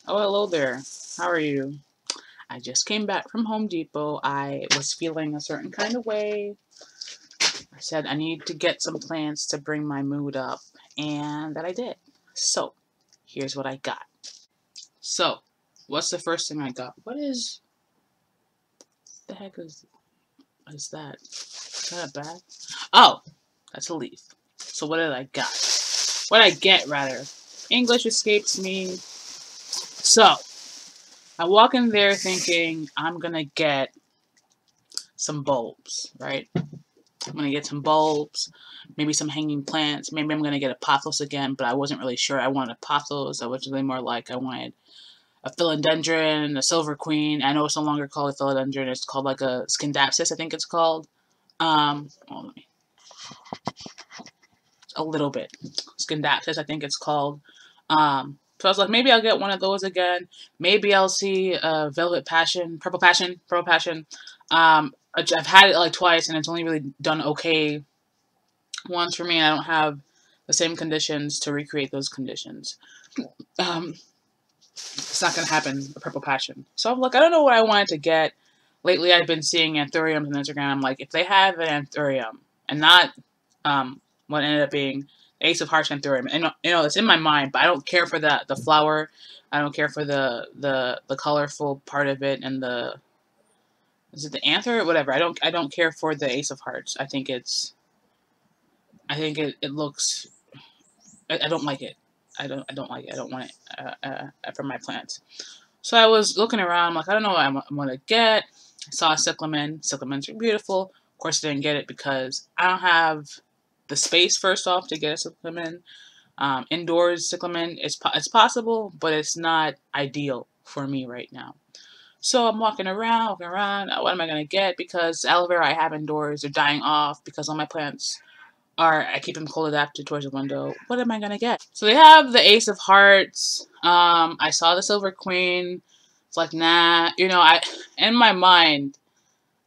Oh, hello there. How are you? I just came back from Home Depot. I was feeling a certain kind of way. I said I need to get some plants to bring my mood up, and that I did. So, here's what I got. So, what's the first thing I got? The heck is that? Is that a bag? Oh, that's a leaf. So, what did I got? What did I get, rather? English escapes me. So, I walk in there thinking I'm gonna get some bulbs, right? I'm gonna get some bulbs, maybe some hanging plants. Maybe I'm gonna get a pothos again, but I wasn't really sure I wanted a pothos. I was really more like I wanted a philodendron, a silver queen. I know it's no longer called a philodendron. It's called like a scindapsus, I think it's called. Well, a little bit. Scindapsus, I think it's called. So I was like, maybe I'll get one of those again. Maybe I'll see Velvet Passion, Purple Passion, Purple Passion. I've had it like twice, and it's only really done okay once for me. I don't have the same conditions to recreate those conditions. Um, it's not going to happen, a Purple Passion. So I'm like, I don't know what I wanted to get. Lately, I've been seeing anthuriums on Instagram. I'm like, if they have an anthurium, and not what ended up being Ace of Hearts anthurium, and it's in my mind, but I don't care for the flower. I don't care for the colorful part of it and the is it the anther? Whatever. I don't care for the Ace of Hearts. I think it looks. I don't like it. I don't like it. I don't want it for my plants. So I was looking around, like I don't know what I'm gonna get. I saw a cyclamen. Cyclamens are beautiful. Of course, I didn't get it because I don't have the space. First off, to get a cyclamen. Indoors cyclamen it's possible, but it's not ideal for me right now. So I'm walking around, walking around. What am I gonna get? Because aloe vera I have indoors are dying off because all my plants I keep them cold adapted towards the window. What am I gonna get? So they have the Ace of Hearts. I saw the Silver Queen. It's like, nah, in my mind,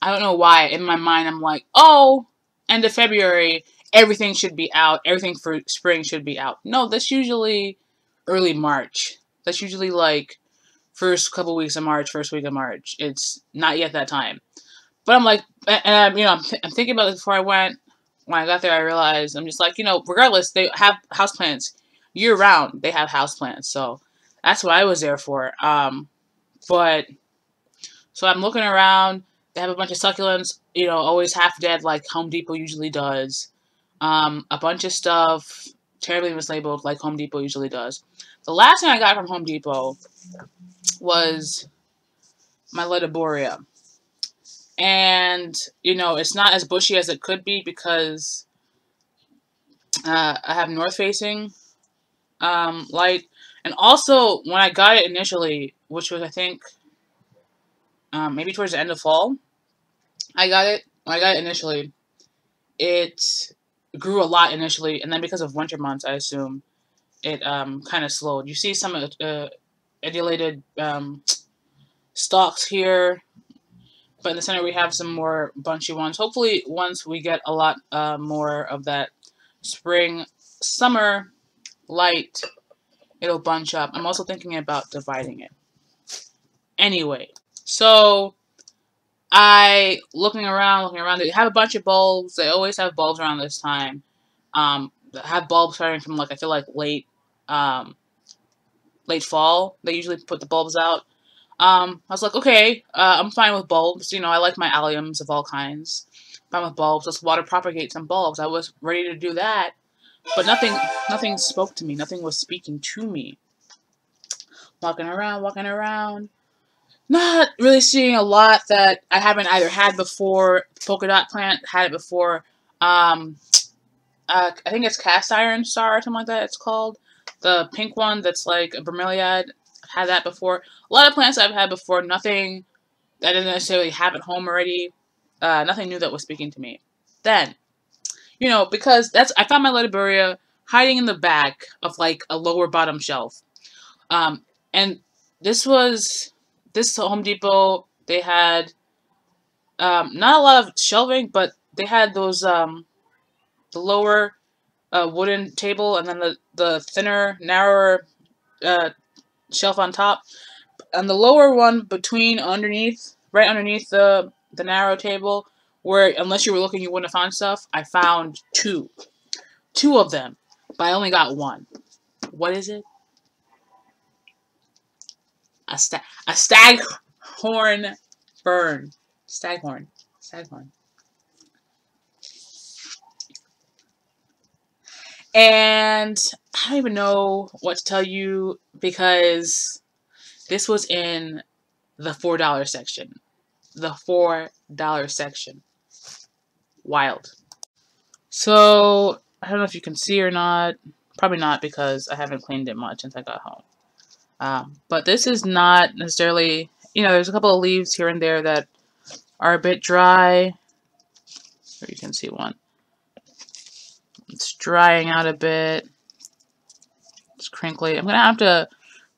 I don't know why. In my mind, I'm like, oh, end of February, everything should be out. Everything for spring should be out. No, that's usually early March. That's usually like first couple weeks of March, first week of March. It's not yet that time. But I'm like, and I'm thinking about this before I went. When I got there, I realized I'm just like, regardless, they have houseplants year round. They have houseplants, so that's what I was there for. But so I'm looking around. They have a bunch of succulents, always half dead, like Home Depot usually does. A bunch of stuff terribly mislabeled, like Home Depot usually does. The last thing I got from Home Depot was my Lediboria. And, it's not as bushy as it could be because I have north facing light. And also, when I got it initially, which was, I think, maybe towards the end of fall, when I got it initially, it grew a lot initially. And then because of winter months, I assume, it kind of slowed. You see some adulated stalks here. But in the center, we have some more bunchy ones. Hopefully, once we get a lot more of that spring, summer light, it'll bunch up. I'm also thinking about dividing it. Anyway, so looking around. They have a bunch of bulbs. They always have bulbs around this time. They have bulbs starting from I feel like late fall. They usually put the bulbs out. I was like, okay, I'm fine with bulbs. I like my alliums of all kinds. Fine with bulbs. Let's water propagate some bulbs. I was ready to do that, but nothing spoke to me. Nothing was speaking to me. Walking around. Not really seeing a lot that I haven't either had before. Polka dot plant had it before. I think it's cast iron star or something like that. It's called the pink one that's like a bromeliad. I've had that before. A lot of plants I've had before. Nothing that I didn't necessarily have at home already. Nothing new that was speaking to me. Then, because I found my Lediboria hiding in the back of like a lower bottom shelf. And this Home Depot. They had not a lot of shelving, but they had those the lower wooden table and then the thinner, narrower shelf on top. On the lower one, right underneath the narrow table, where unless you were looking, you wouldn't have found stuff. I found two of them, but I only got one. What is it? A staghorn fern. Staghorn. And I don't even know what to tell you because this was in the $4 section. The $4 section. Wild. So, I don't know if you can see or not. Probably not because I haven't cleaned it much since I got home. But this is not necessarily, there's a couple of leaves here and there that are a bit dry. Or you can see one. It's drying out a bit. It's crinkly. I'm going to have to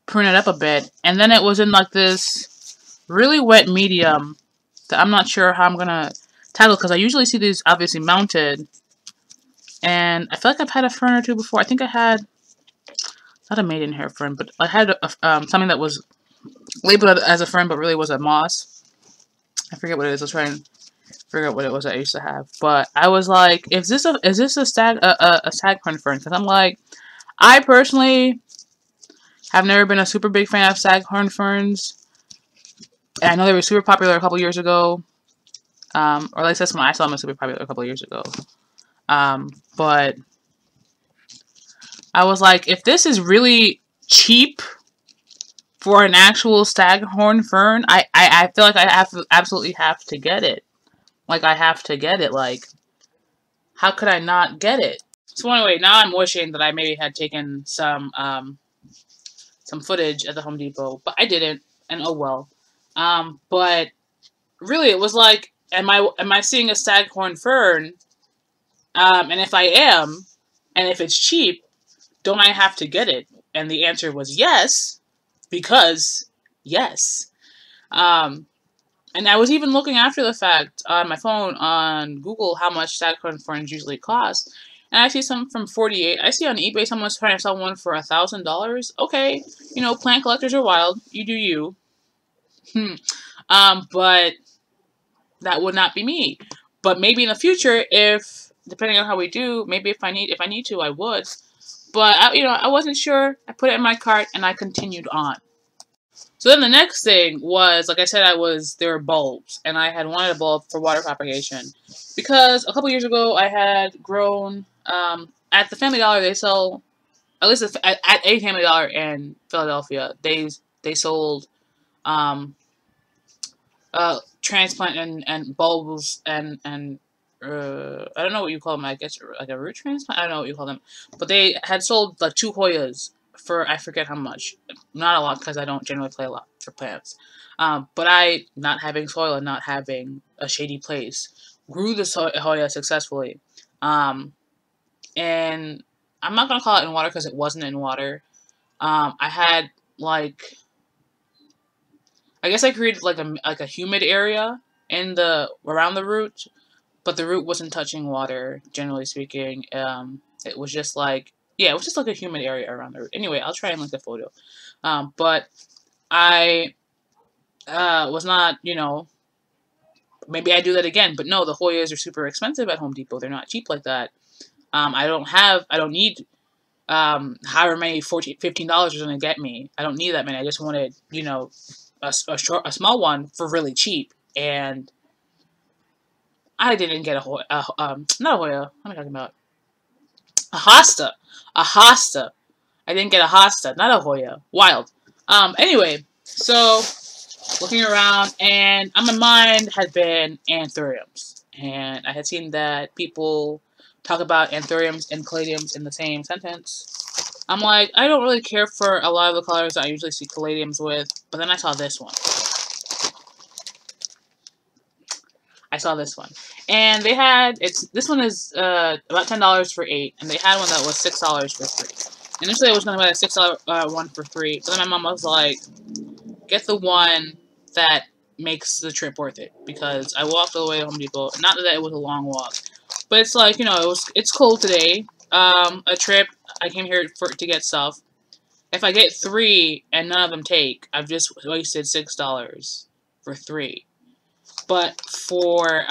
prune it up a bit. And then it was in like this really wet medium that I'm not sure how I'm going to tackle because I usually see these obviously mounted. And I feel like I've had a fern or two before. I think I had, not a maidenhair fern, but I had something that was labeled as a fern but really was a moss. I forget what it is. Let's try and figure out what it was I used to have. But I was like, is this a staghorn fern? Because I'm like, I personally have never been a super big fan of staghorn ferns. And I know they were super popular a couple years ago. Or at least that's when I saw them super popular a couple years ago. But I was like, if this is really cheap for an actual staghorn fern, I feel like I absolutely have to get it. Like, I have to get it. Like, how could I not get it? So anyway, now I'm wishing that I maybe had taken some footage at the Home Depot, but I didn't, and oh well. But really, it was like, am I seeing a staghorn fern? And if I am, and if it's cheap, don't I have to get it? And the answer was yes, because yes. And I was even looking after the fact on my phone on Google how much staghorn ferns usually cost. And I see some from $48. I see on eBay someone's trying to sell one for $1,000. Okay, plant collectors are wild. You do you. But that would not be me. But maybe in the future, depending on how we do, maybe if I need to, I would. But I wasn't sure. I put it in my cart and I continued on. So then the next thing was, like I said, there were bulbs, and I had wanted a bulb for water propagation because a couple years ago I had grown at the Family Dollar. They sell, at least at a Family Dollar in Philadelphia, they sold transplant and bulbs and I don't know what you call them. I guess like a root transplant. I don't know what you call them, but they had sold like 2 Hoyas for I forget how much. Not a lot because I don't generally play a lot for plants. But I, not having soil and not having a shady place, grew the Hoya successfully. And I'm not gonna call it in water because it wasn't in water. I had like, I guess I created like a humid area around the root, but the root wasn't touching water. Generally speaking, it was just like. Yeah, it was just like a humid area around the root. Anyway, I'll try and link the photo. But I was not, maybe I do that again. But no, the Hoyas are super expensive at Home Depot. They're not cheap like that. I don't need however many $15 is going to get me. I don't need that many. I just wanted, a small one for really cheap. And I didn't get not a Hoya. What am I talking about? A hosta. A hosta. I didn't get a hosta, not a Hoya. Wild. Anyway, so looking around, and on my mind had been anthuriums. And I had seen that people talk about anthuriums and caladiums in the same sentence. I'm like, I don't really care for a lot of the colors that I usually see caladiums with, but then I saw this one. And they had, this one is about $10 for 8, and they had one that was $6 for 3. Initially I was going to buy the $6 one for 3, but then my mom was like, get the one that makes the trip worth it, because I walked all the way to Home Depot. Not that it was a long walk, but it's like, it's cold today. A trip, I came here to get stuff, If I get 3 and none of them take, I've just wasted $6 for 3. But for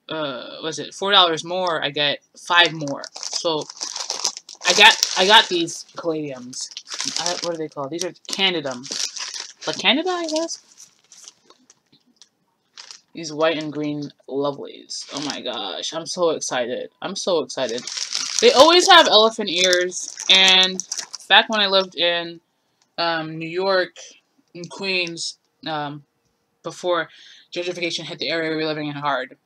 was it $4 more? I get 5 more. So I got these caladiums. What are they called? These are candidum. Like Canada, I guess. These white and green lovelies. Oh my gosh, I'm so excited. I'm so excited. They always have elephant ears, and back when I lived in New York, in Queens, before gentrification hit the area we were living in hard,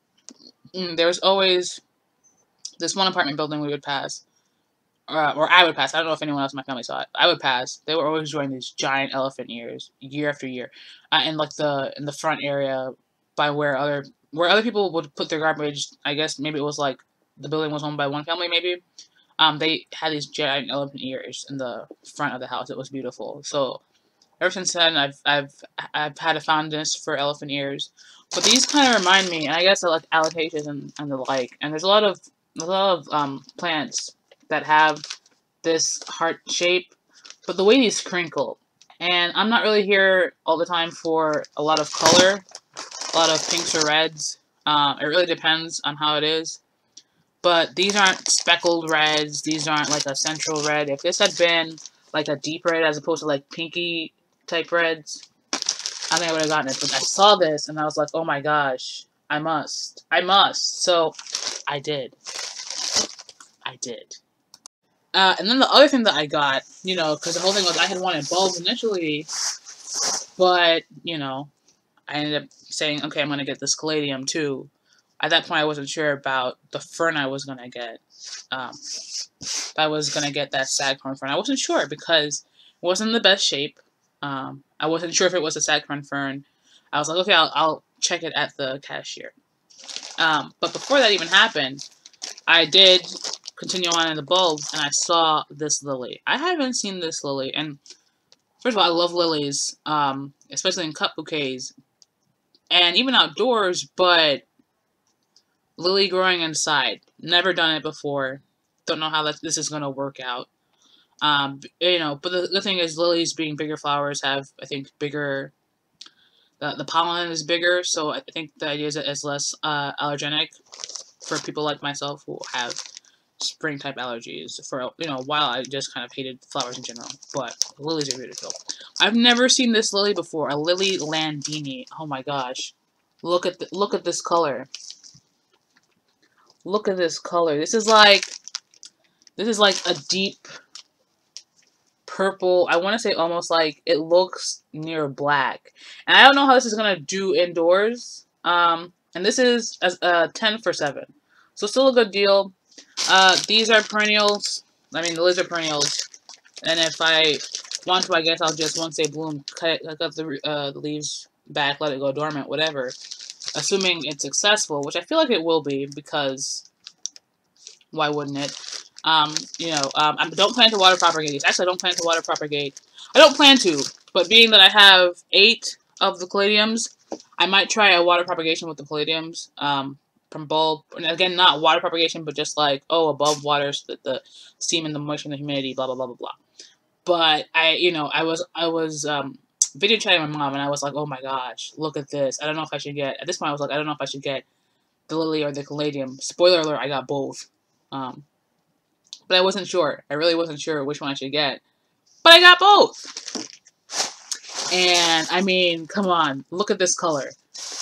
there was always this one apartment building we would pass, or I would pass. I don't know if anyone else in my family saw it. I would pass. They were always showing these giant elephant ears year after year, in like in the front area by where other people would put their garbage. I guess maybe it was like the building was owned by one family, maybe. They had these giant elephant ears in the front of the house. It was beautiful. So ever since then, I've had a fondness for elephant ears. But these kind of remind me, and I guess I like alocasias and the like. And there's a lot of plants that have this heart shape, but the way these crinkle. And I'm not really here all the time for a lot of color, a lot of pinks or reds. It really depends on how it is. But these aren't speckled reds. These aren't like a central red. If this had been like a deep red as opposed to like pinky type reds, I think I would have gotten it. But I saw this and I was like, oh my gosh, I must. So I did. And then the other thing that I got, because the whole thing was I had wanted bulbs initially, but, I ended up saying, okay, I'm going to get this caladium too. At that point, I wasn't sure about the fern I was going to get. I was going to get that Staghorn Fern. I wasn't sure because it wasn't in the best shape. I wasn't sure if it was a Staghorn Fern. I was like, okay, I'll check it at the cashier. But before that even happened, I did continue on in the bulbs, and I saw this lily. I haven't seen this lily, and first of all, I love lilies, especially in cup bouquets, and even outdoors, but lily growing inside. Never done it before. Don't know how this is going to work out. But the thing is, lilies being bigger flowers have, I think, bigger, the pollen is bigger, so I think the idea is that it's less allergenic for people like myself who have spring type allergies. For a while, I just kind of hated flowers in general, but lilies are beautiful. I've never seen this lily before, a lily landini. Oh my gosh, look at this color. Look at this color. This is like a deep purple. I want to say almost like it looks near black. And I don't know how this is gonna do indoors. And this is 10 for 7, so still a good deal. These are perennials. I mean, the lilies are perennials. And if I want to, I guess I'll just, once they bloom, cut the leaves back, let it go dormant, whatever. Assuming it's successful, which I feel like it will be, because why wouldn't it? I don't plan to water propagate these. Actually, I don't plan to water propagate. I don't plan to, but being that I have 8 of the caladiums, I might try a water propagation with the caladiums. From bulb, and again, not water propagation, but just like, above water, so that the steam and the moisture and the humidity, blah blah blah blah blah. But I was video chatting with my mom, and I was like, oh my gosh, look at this. I don't know if I should get, at this point I was like, I don't know if I should get the lily or the caladium. Spoiler alert, I got both. But I wasn't sure. I really wasn't sure which one I should get. But I got both. And I mean, come on, look at this color.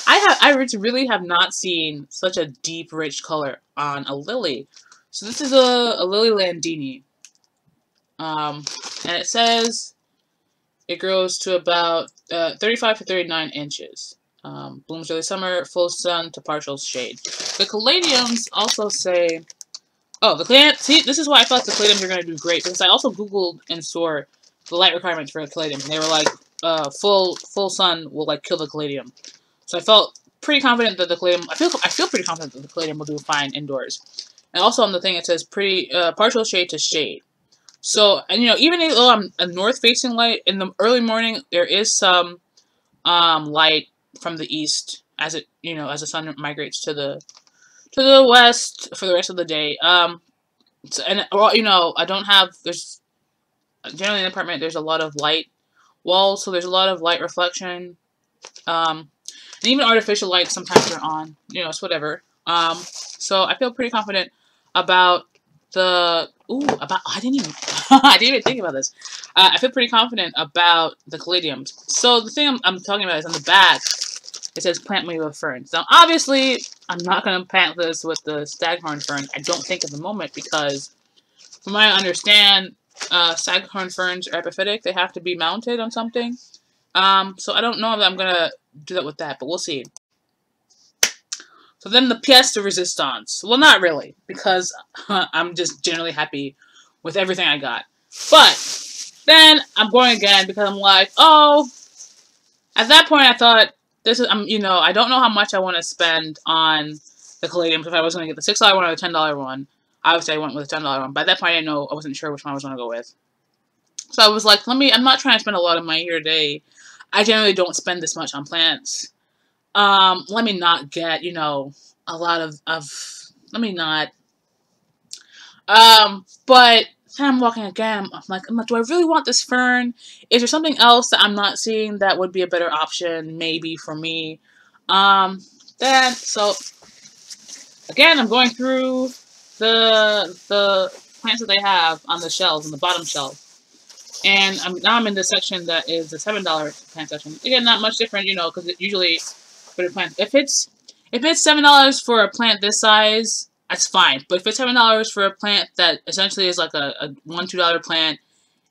I really have not seen such a deep, rich color on a lily. So this is a lily landini. And it says it grows to about 35 to 39 inches. Blooms early summer, full sun to partial shade. The caladiums also say, see, this is why I thought the caladiums are going to do great, because I also Googled and saw the light requirements for a caladium, and they were like, full sun will like kill the caladium. So I felt pretty confident that the caladium, I feel pretty confident that the caladium will do fine indoors. And also on the thing it says partial shade to shade. So, and even though I'm a north-facing light, in the early morning there is some light from the east as as the sun migrates to the west for the rest of the day. I don't have, generally in the apartment, there's a lot of light walls, so there's a lot of light reflection. And even artificial lights sometimes are on. You know, it's whatever. So I feel pretty confident about the. I didn't even. I didn't even think about this. I feel pretty confident about the caladium. So the thing I'm talking about is on the back. It says plant me with ferns. Now, obviously, I'm not going to plant this with the Staghorn Fern. I don't think at the moment because, from what I understand, Staghorn Ferns are epiphytic. They have to be mounted on something. So I don't know if I'm going to do that with that, but we'll see. So then the pièce de résistance. Well, not really, because I'm just generally happy with everything I got. But then I'm going again because I'm like, oh, at that point I thought, this is, you know, I don't know how much I want to spend on the Caladium. If I was going to get the $6 one or the $10 one, obviously I went with the $10 one. By that point, I wasn't sure which one I was going to go with. So I was like, I'm not trying to spend a lot of money here today. I generally don't spend this much on plants. Let me not get, you know, a lot of let me not. But then I'm walking again. I'm like, do I really want this fern? Is there something else that I'm not seeing that would be a better option, maybe for me? So again, I'm going through the plants that they have on the shelves, on the bottom shelf, and now I'm in the section that is the $7 plant section. Again, not much different, you know, because usually for the plant, if it's $7 for a plant this size, that's fine. But if it's $7 for a plant that essentially is like a $1-2 plant,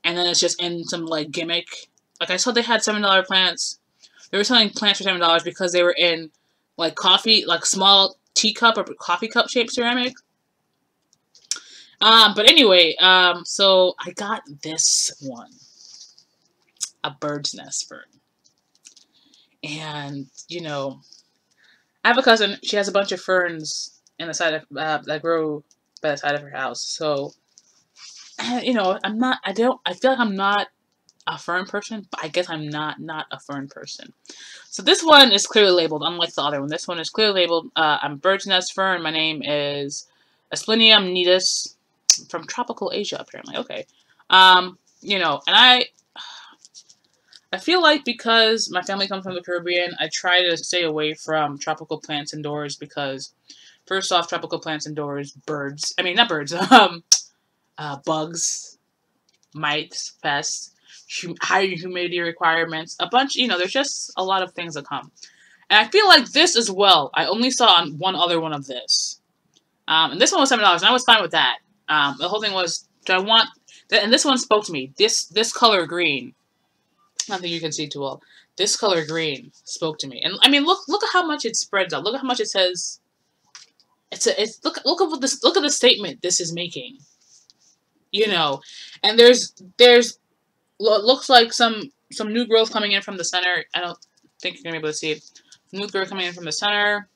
and then it's just in some like gimmick, like I saw they had $7 plants. They were selling plants for $7 because they were in like coffee, like small teacup or coffee cup shaped ceramic. But anyway, so I got this one, a bird's nest fern, and you know, I have a cousin. She has a bunch of ferns in the side of that grow by the side of her house. So, you know, I feel like I'm not a fern person, but I guess I'm not a fern person. So this one is clearly labeled, unlike the other one. This one is clearly labeled. I'm bird's nest fern. My name is Asplenium nidus from tropical Asia, apparently. Okay. You know, and I feel like because my family comes from the Caribbean, I try to stay away from tropical plants indoors because, first off, tropical plants indoors, not birds, bugs, mites, pests, higher humidity requirements, a bunch, you know, there's just a lot of things that come. And I feel like this as well, I only saw on one other one of this. And this one was $7, and I was fine with that. The whole thing was, do I want, and this one spoke to me, this color green. I don't think you can see too well. This color green spoke to me, and I mean, look at how much it spreads out. Look at how much it says. Look at the statement this is making. You know, and there's looks like some new growth coming in from the center. I don't think you're gonna be able to see it. New growth coming in from the center.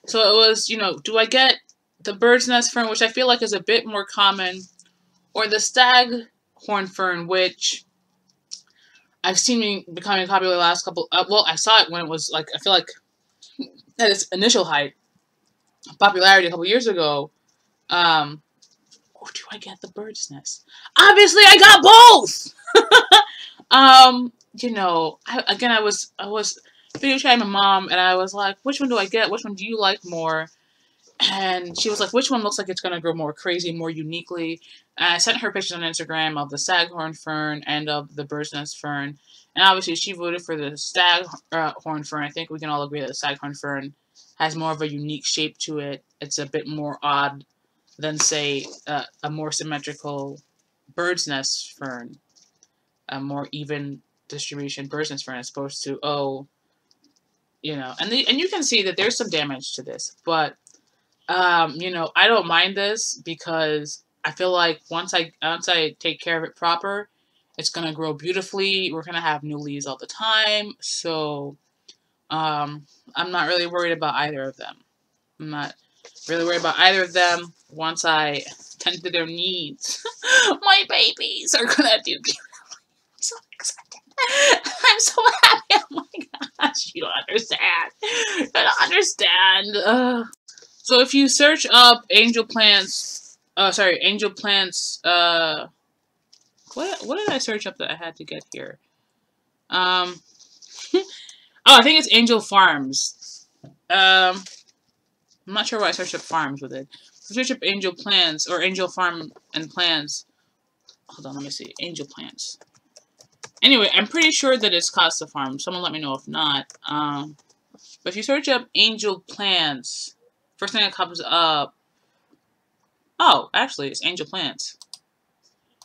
So it was, you know, do I get the bird's nest fern, which I feel like is a bit more common, or the Staghorn Fern, which I've seen becoming popular the last couple. Well, I saw it when it was like, I feel like at its initial height, popularity a couple years ago. Or do I get the bird's nest? Obviously, I got both. You know, I was video chatting my mom, and I was like, which one do I get? Which one do you like more? And she was like, which one looks like it's going to grow more crazy, more uniquely? And I sent her pictures on Instagram of the Staghorn Fern and of the bird's nest fern. And obviously, she voted for the Staghorn Fern. I think we can all agree that the Staghorn Fern has more of a unique shape to it. It's a bit more odd than, say, a more symmetrical bird's nest fern. A more even distribution bird's nest fern as opposed to, you know. And you can see that there's some damage to this. But you know, I don't mind this because I feel like once I take care of it proper, it's gonna grow beautifully. We're gonna have new leaves all the time. So I'm not really worried about either of them. I'm not really worried about either of them once I tend to their needs. My babies are gonna do beautifully. I'm so excited. I'm so happy. Oh my gosh, you don't understand. You don't understand. So if you search up angel plants, What did I search up that I had to get here? Oh, I think it's Angel Farms. I'm not sure why I searched up farms with it. I searched up Angel Plants or Angel Farm and Plants. Hold on, let me see. Angel Plants. Anyway, I'm pretty sure that it's Costa Farm. Someone let me know if not. But if you search up Angel Plants, first thing that comes up. Oh, actually, it's Angel Plants.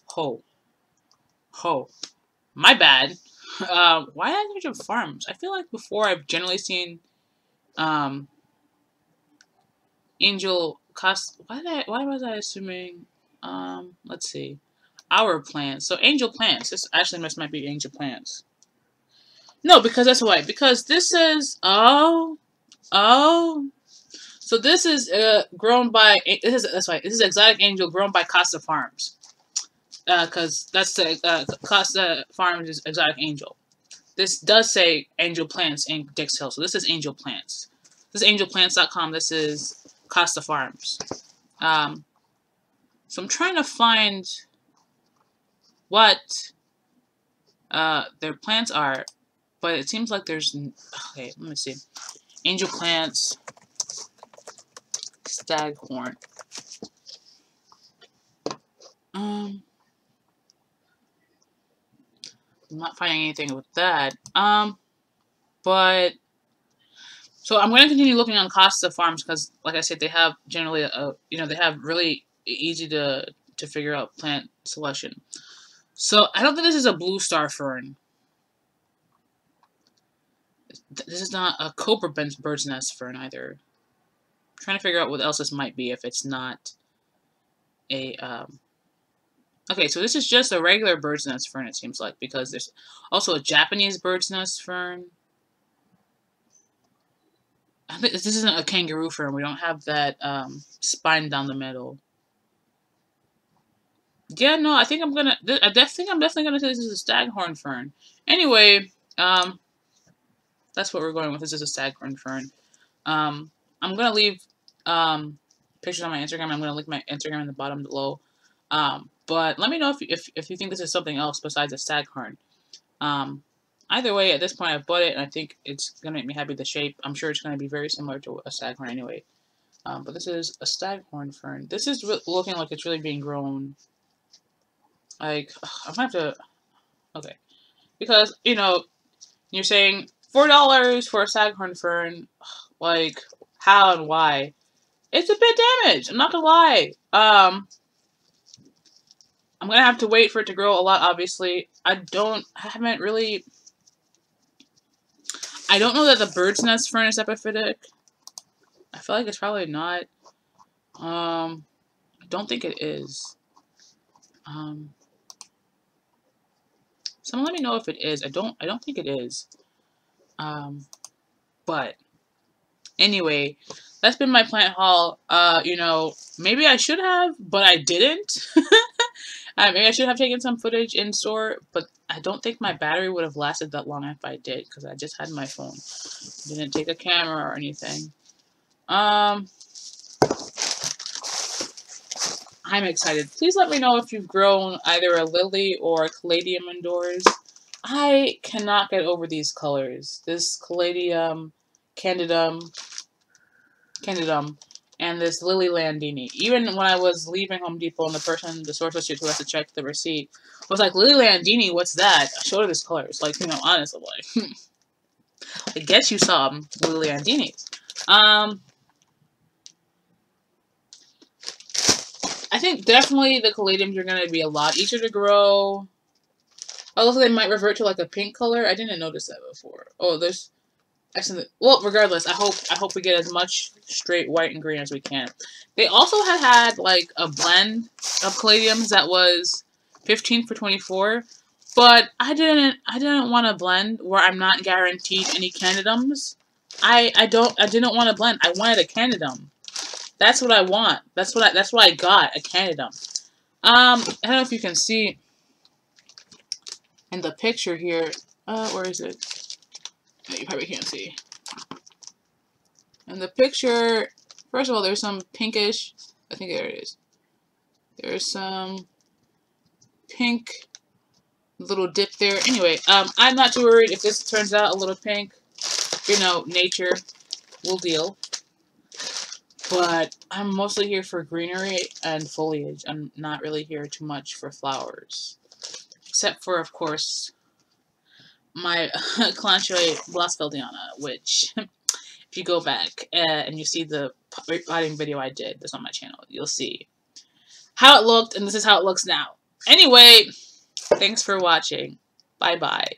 Ho. My bad. Why did I search up farms? I feel like before I've generally seen Angel Cost. Why was I assuming? Let's see. Our plants. So Angel Plants. This actually might be Angel Plants. No, because that's why. Because this says oh. So this is grown by that's why. This is Exotic Angel grown by Costa Farms. Because that's the Costa Farms is Exotic Angel. This does say Angel Plants in Dix Hill. So this is Angel Plants. This is angelplants.com. This is Costa Farms. So I'm trying to find what their plants are, but it seems like there's... Okay, let me see. Angel Plants, Staghorn. I'm not finding anything with that. But so I'm going to continue looking on Costa Farms because, like I said, they have generally they have really easy to figure out plant selection. So I don't think this is a blue star fern. This is not a cobra bird's nest fern either. I'm trying to figure out what else this might be if it's not a okay, so this is just a regular bird's nest fern, it seems like, because there's also a Japanese bird's nest fern. I think this isn't a kangaroo fern. We don't have that spine down the middle. Yeah, no, I think I'm definitely gonna say this is a Staghorn Fern. Anyway, that's what we're going with. This is a Staghorn Fern. I'm gonna leave pictures on my Instagram. I'm gonna link my Instagram in the bottom below. But let me know if you think this is something else besides a Staghorn. Either way, at this point, I've bought it, and I think it's gonna make me happy. The shape, I'm sure it's gonna be very similar to a Staghorn anyway. But this is a Staghorn Fern. This is looking like it's really being grown. Like, I'm gonna have to, okay, because, you know, you're saying $4 for a Staghorn Fern, like, how and why? It's a bit damaged, I'm not gonna lie. I'm gonna have to wait for it to grow a lot, obviously. I don't know that the bird's nest fern is epiphytic. I feel like it's probably not. I don't think it is. Someone let me know if it is. I don't think it is. But anyway, that's been my plant haul. You know, maybe I should have, but I didn't. Maybe I should have taken some footage in store, but I don't think my battery would have lasted that long if I did, because I just had my phone. Didn't take a camera or anything. I'm excited. Please let me know if you've grown either a lily or a caladium indoors. I cannot get over these colors. This caladium, candidum, and this lily landini. Even when I was leaving Home Depot and the store associate who has to check the receipt was like, lily landini, what's that? I showed her this color. It's like, you know, honestly, like, I guess you saw lily landinis. I think definitely the caladiums are going to be a lot easier to grow. Also, they might revert to like a pink color. I didn't notice that before. Oh, there's excellent. Well, regardless, I hope we get as much straight white and green as we can. They also had like a blend of caladiums that was 15 for $24, but I didn't want a blend where I'm not guaranteed any candidums. I didn't want a blend. I wanted a candidum. That's what I want. That's what I got, a candidum. I don't know if you can see in the picture here. Where is it? Oh, you probably can't see. In the picture, first of all, there's some pinkish. I think there it is. There's some pink little dip there. Anyway, I'm not too worried if this turns out a little pink. You know, nature will deal. But I'm mostly here for greenery and foliage. I'm not really here too much for flowers. Except for, of course, my Calantria Blossfeldiana, which, if you go back and you see the potting video I did, that's on my channel, you'll see how it looked, and this is how it looks now. Anyway, thanks for watching. Bye-bye.